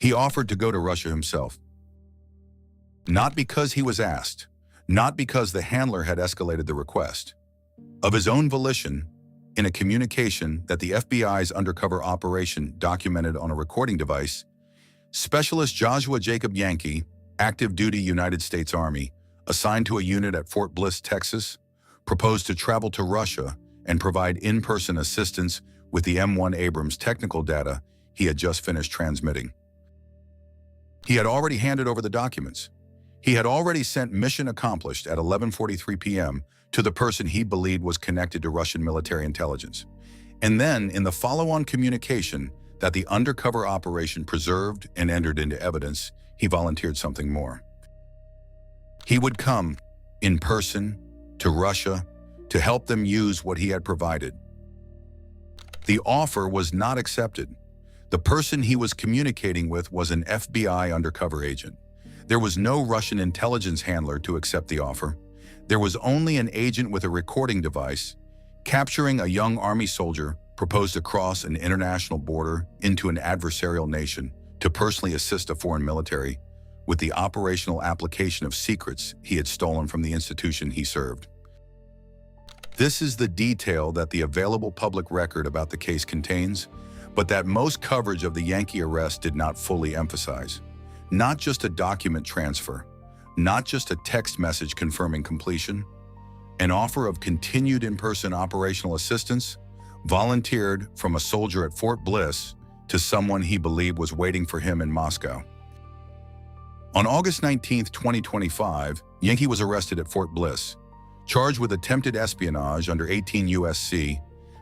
He offered to go to Russia himself. Not because he was asked, not because the handler had escalated the request. Of his own volition, in a communication that the FBI's undercover operation documented on a recording device, Specialist Josua Jacob Yanke, active duty United States Army, assigned to a unit at Fort Bliss, Texas, proposed to travel to Russia and provide in-person assistance with the M1 Abrams technical data he had just finished transmitting. He had already handed over the documents. He had already sent mission accomplished at 11:43 p.m. to the person he believed was connected to Russian military intelligence. And then, in the follow-on communication that the undercover operation preserved and entered into evidence, he volunteered something more. He would come, in person, to Russia to help them use what he had provided. The offer was not accepted. The person he was communicating with was an FBI undercover agent. There was no Russian intelligence handler to accept the offer. There was only an agent with a recording device, capturing a young Army soldier proposed to cross an international border into an adversarial nation to personally assist a foreign military with the operational application of secrets he had stolen from the institution he served. This is the detail that the available public record about the case contains, but that most coverage of the Yanke arrest did not fully emphasize. Not just a document transfer, not just a text message confirming completion, an offer of continued in-person operational assistance, volunteered from a soldier at Fort Bliss to someone he believed was waiting for him in Moscow. On August 19, 2025, Yanke was arrested at Fort Bliss, charged with attempted espionage under 18 U.S.C.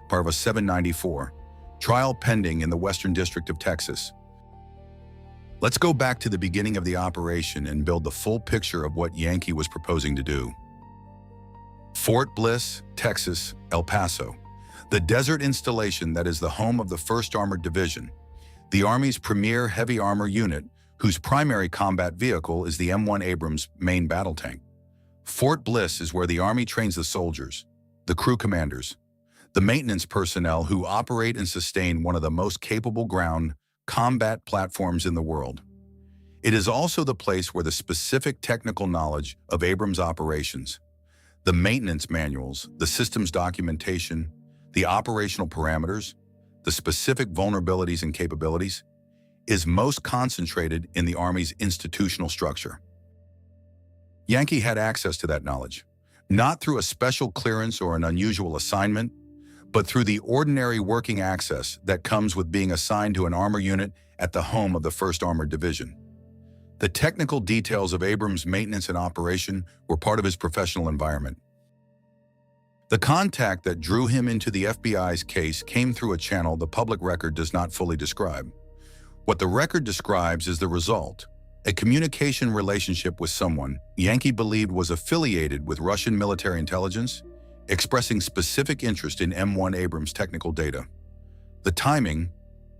Part 794, trial pending in the Western District of Texas. Let's go back to the beginning of the operation and build the full picture of what Yanke was proposing to do. Fort Bliss, Texas, El Paso, the desert installation that is the home of the 1st Armored Division, the Army's premier heavy armor unit, whose primary combat vehicle is the M1 Abrams main battle tank. Fort Bliss is where the Army trains the soldiers, the crew commanders, the maintenance personnel who operate and sustain one of the most capable ground combat platforms in the world. It is also the place where the specific technical knowledge of Abrams operations, the maintenance manuals, the systems documentation, the operational parameters, the specific vulnerabilities and capabilities, is most concentrated in the Army's institutional structure. Yanke had access to that knowledge, not through a special clearance or an unusual assignment, but through the ordinary working access that comes with being assigned to an armor unit at the home of the 1st Armored Division. The technical details of Abrams' maintenance and operation were part of his professional environment. The contact that drew him into the FBI's case came through a channel the public record does not fully describe. What the record describes is the result, a communication relationship with someone Yanke believed was affiliated with Russian military intelligence, expressing specific interest in M1 Abrams technical data. The timing,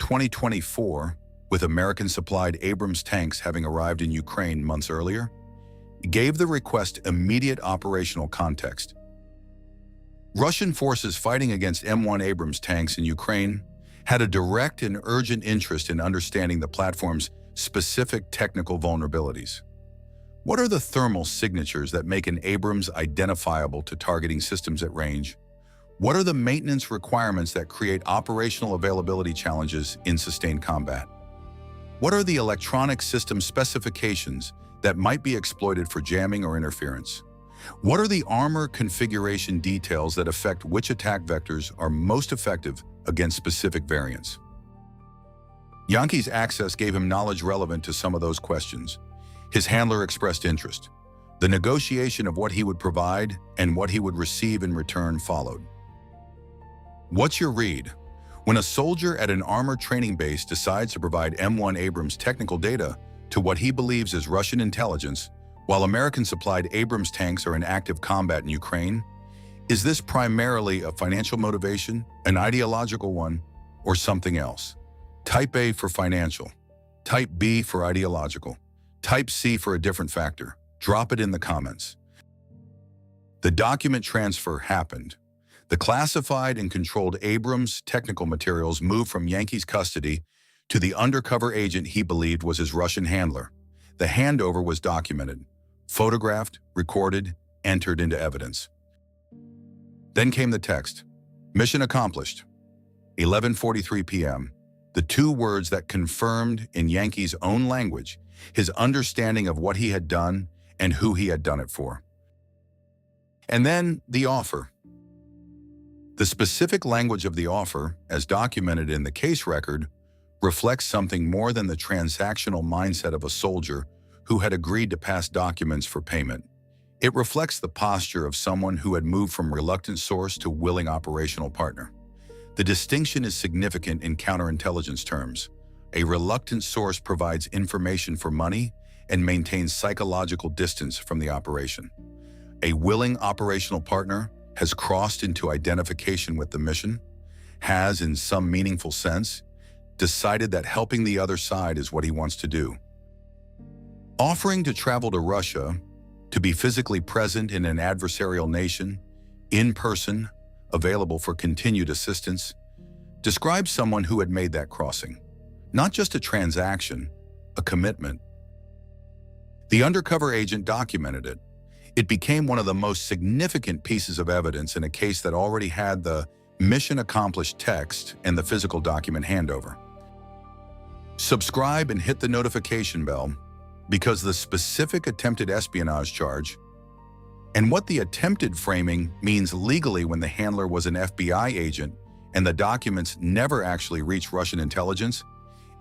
2024, with American-supplied Abrams tanks having arrived in Ukraine months earlier, gave the request immediate operational context. Russian forces fighting against M1 Abrams tanks in Ukraine had a direct and urgent interest in understanding the platform's specific technical vulnerabilities. What are the thermal signatures that make an Abrams identifiable to targeting systems at range? What are the maintenance requirements that create operational availability challenges in sustained combat? What are the electronic system specifications that might be exploited for jamming or interference? What are the armor configuration details that affect which attack vectors are most effective against specific variants? Yanke's access gave him knowledge relevant to some of those questions. His handler expressed interest. The negotiation of what he would provide and what he would receive in return followed. What's your read? When a soldier at an armor training base decides to provide M1 Abrams technical data to what he believes is Russian intelligence, while American-supplied Abrams tanks are in active combat in Ukraine, is this primarily a financial motivation, an ideological one, or something else? Type A for financial, Type B for ideological, Type C for a different factor. Drop it in the comments. The document transfer happened. The classified and controlled Abrams technical materials moved from Yanke's custody to the undercover agent he believed was his Russian handler. The handover was documented, photographed, recorded, entered into evidence. Then came the text. Mission accomplished. 11:43 p.m. The two words that confirmed, in Yanke's own language, his understanding of what he had done and who he had done it for. And then the offer. The specific language of the offer, as documented in the case record, reflects something more than the transactional mindset of a soldier who had agreed to pass documents for payment. It reflects the posture of someone who had moved from reluctant source to willing operational partner. The distinction is significant in counterintelligence terms. A reluctant source provides information for money and maintains psychological distance from the operation. A willing operational partner has crossed into identification with the mission, has, in some meaningful sense, decided that helping the other side is what he wants to do. Offering to travel to Russia, to be physically present in an adversarial nation, in person, available for continued assistance, describes someone who had made that crossing. Not just a transaction, a commitment. The undercover agent documented it. It became one of the most significant pieces of evidence in a case that already had the mission accomplished text and the physical document handover. Subscribe and hit the notification bell because the specific attempted espionage charge and what the attempted framing means legally when the handler was an FBI agent and the documents never actually reached Russian intelligence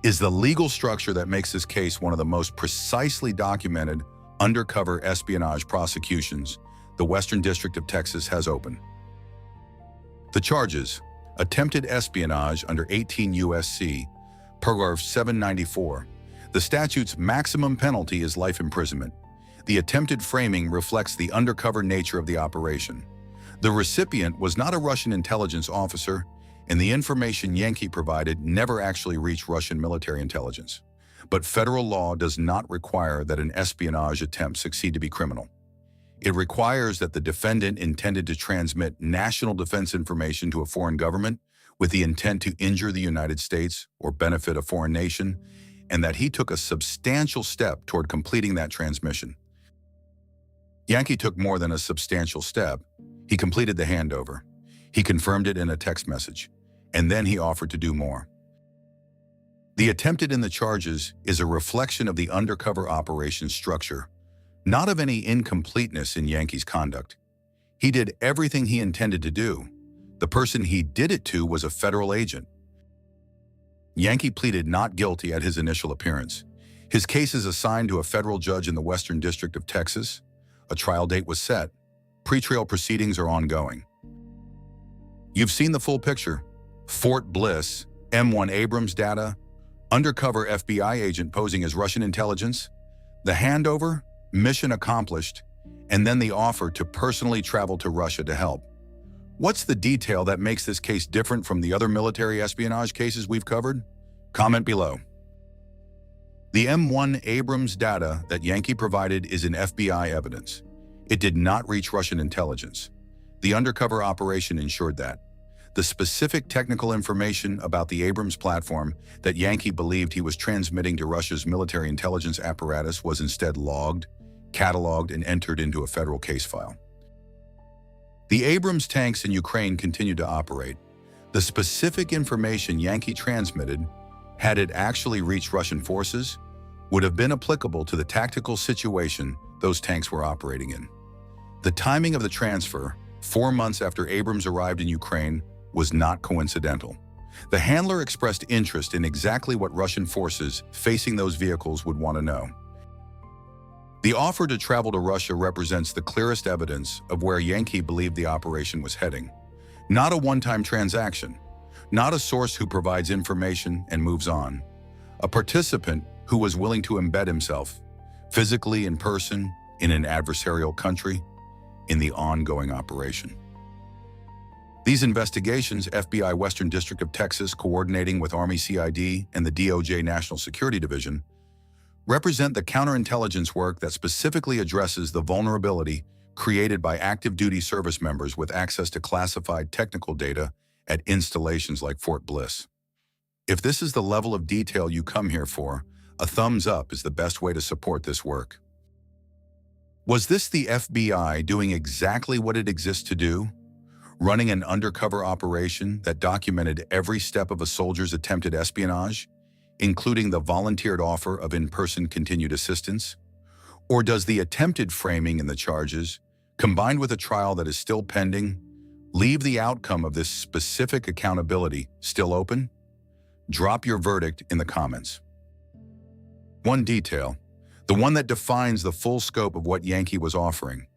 is the legal structure that makes this case one of the most precisely documented undercover espionage prosecutions the Western District of Texas has open. The charges: attempted espionage under 18 U.S.C. paragraph 794. The statute's maximum penalty is life imprisonment. The attempted framing reflects the undercover nature of the operation. The recipient was not a Russian intelligence officer, and the information Yanke provided never actually reached Russian military intelligence. But federal law does not require that an espionage attempt succeed to be criminal. It requires that the defendant intended to transmit national defense information to a foreign government with the intent to injure the United States or benefit a foreign nation, and that he took a substantial step toward completing that transmission. Yanke took more than a substantial step. He completed the handover. He confirmed it in a text message, and then he offered to do more. The attempted in the charges is a reflection of the undercover operation structure, not of any incompleteness in Yanke's conduct. He did everything he intended to do. The person he did it to was a federal agent. Yanke pleaded not guilty at his initial appearance. His case is assigned to a federal judge in the Western District of Texas. A trial date was set. Pretrial proceedings are ongoing. You've seen the full picture. Fort Bliss, M1 Abrams data, undercover FBI agent posing as Russian intelligence, the handover, mission accomplished, and then the offer to personally travel to Russia to help. What's the detail that makes this case different from the other military espionage cases we've covered? Comment below. The M1 Abrams data that Yanke provided is in FBI evidence. It did not reach Russian intelligence. The undercover operation ensured that. The specific technical information about the Abrams platform that Yanke believed he was transmitting to Russia's military intelligence apparatus was instead logged, cataloged, and entered into a federal case file. The Abrams tanks in Ukraine continued to operate. The specific information Yanke transmitted, had it actually reached Russian forces, would have been applicable to the tactical situation those tanks were operating in. The timing of the transfer, 4 months after Abrams arrived in Ukraine, was not coincidental. The handler expressed interest in exactly what Russian forces facing those vehicles would want to know. The offer to travel to Russia represents the clearest evidence of where Yanke believed the operation was heading. Not a one-time transaction, not a source who provides information and moves on. A participant who was willing to embed himself, physically in person, in an adversarial country, in the ongoing operation. These investigations, FBI Western District of Texas coordinating with Army CID and the DOJ National Security Division, represent the counterintelligence work that specifically addresses the vulnerability created by active duty service members with access to classified technical data at installations like Fort Bliss. If this is the level of detail you come here for, a thumbs up is the best way to support this work. Was this the FBI doing exactly what it exists to do? Running an undercover operation that documented every step of a soldier's attempted espionage, including the volunteered offer of in-person continued assistance? Or does the attempted framing in the charges, combined with a trial that is still pending, leave the outcome of this specific accountability still open? Drop your verdict in the comments. One detail, the one that defines the full scope of what Yanke was offering.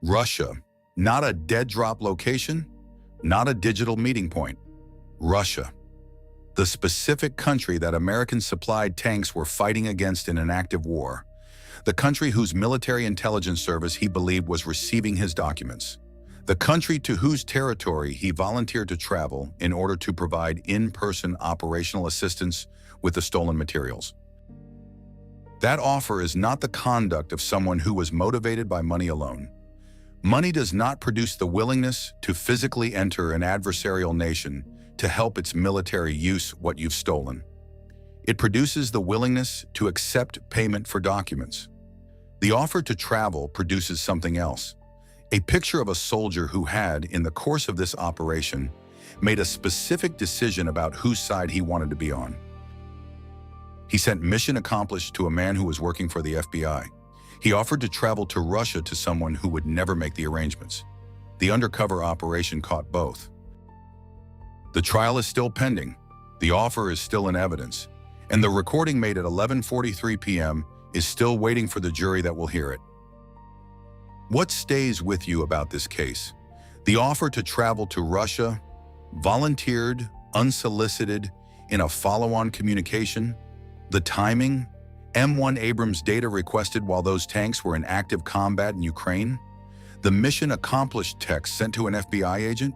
Russia, not a dead drop location, not a digital meeting point. Russia, the specific country that American-supplied tanks were fighting against in an active war, the country whose military intelligence service he believed was receiving his documents, the country to whose territory he volunteered to travel in order to provide in-person operational assistance with the stolen materials. That offer is not the conduct of someone who was motivated by money alone. Money does not produce the willingness to physically enter an adversarial nation to help its military use what you've stolen. It produces the willingness to accept payment for documents. The offer to travel produces something else. A picture of a soldier who had, in the course of this operation, made a specific decision about whose side he wanted to be on. He sent mission accomplished to a man who was working for the FBI. He offered to travel to Russia to someone who would never make the arrangements. The undercover operation caught both. The trial is still pending, the offer is still in evidence, and the recording made at 11:43 p.m. is still waiting for the jury that will hear it. What stays with you about this case? The offer to travel to Russia, volunteered, unsolicited, in a follow-on communication, the timing, M1 Abrams data requested while those tanks were in active combat in Ukraine, the mission accomplished text sent to an FBI agent,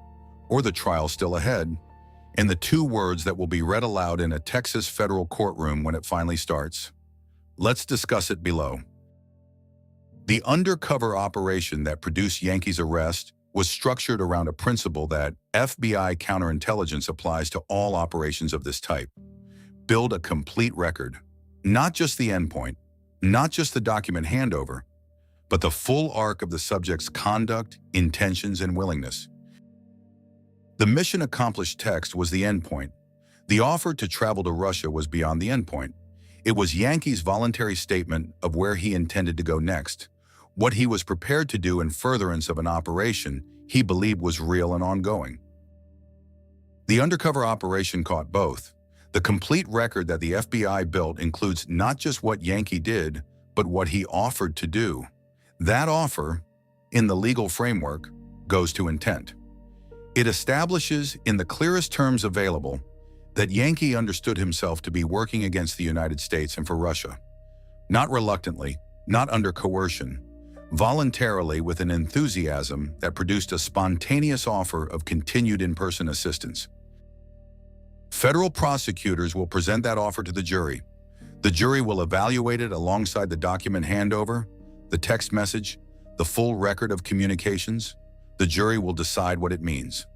or the trial still ahead, and the two words that will be read aloud in a Texas federal courtroom when it finally starts. Let's discuss it below. The undercover operation that produced Yanke's arrest was structured around a principle that FBI counterintelligence applies to all operations of this type. Build a complete record, not just the endpoint, not just the document handover, but the full arc of the subject's conduct, intentions, and willingness. The mission accomplished text was the endpoint. The offer to travel to Russia was beyond the endpoint. It was Yanke's voluntary statement of where he intended to go next, what he was prepared to do in furtherance of an operation he believed was real and ongoing. The undercover operation caught both. The complete record that the FBI built includes not just what Yanke did, but what he offered to do. That offer, in the legal framework, goes to intent. It establishes, in the clearest terms available, that Yanke understood himself to be working against the United States and for Russia. Not reluctantly, not under coercion, voluntarily with an enthusiasm that produced a spontaneous offer of continued in-person assistance. Federal prosecutors will present that offer to the jury. The jury will evaluate it alongside the document handover, the text message, the full record of communications. The jury will decide what it means.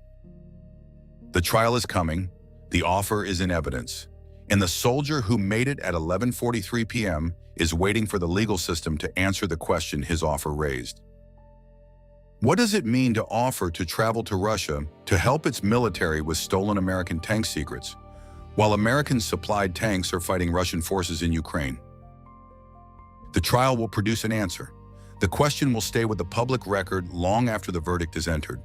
The trial is coming, the offer is in evidence, and the soldier who made it at 11:43 p.m. is waiting for the legal system to answer the question his offer raised. What does it mean to offer to travel to Russia to help its military with stolen American tank secrets, while American-supplied tanks are fighting Russian forces in Ukraine? The trial will produce an answer. The question will stay with the public record long after the verdict is entered.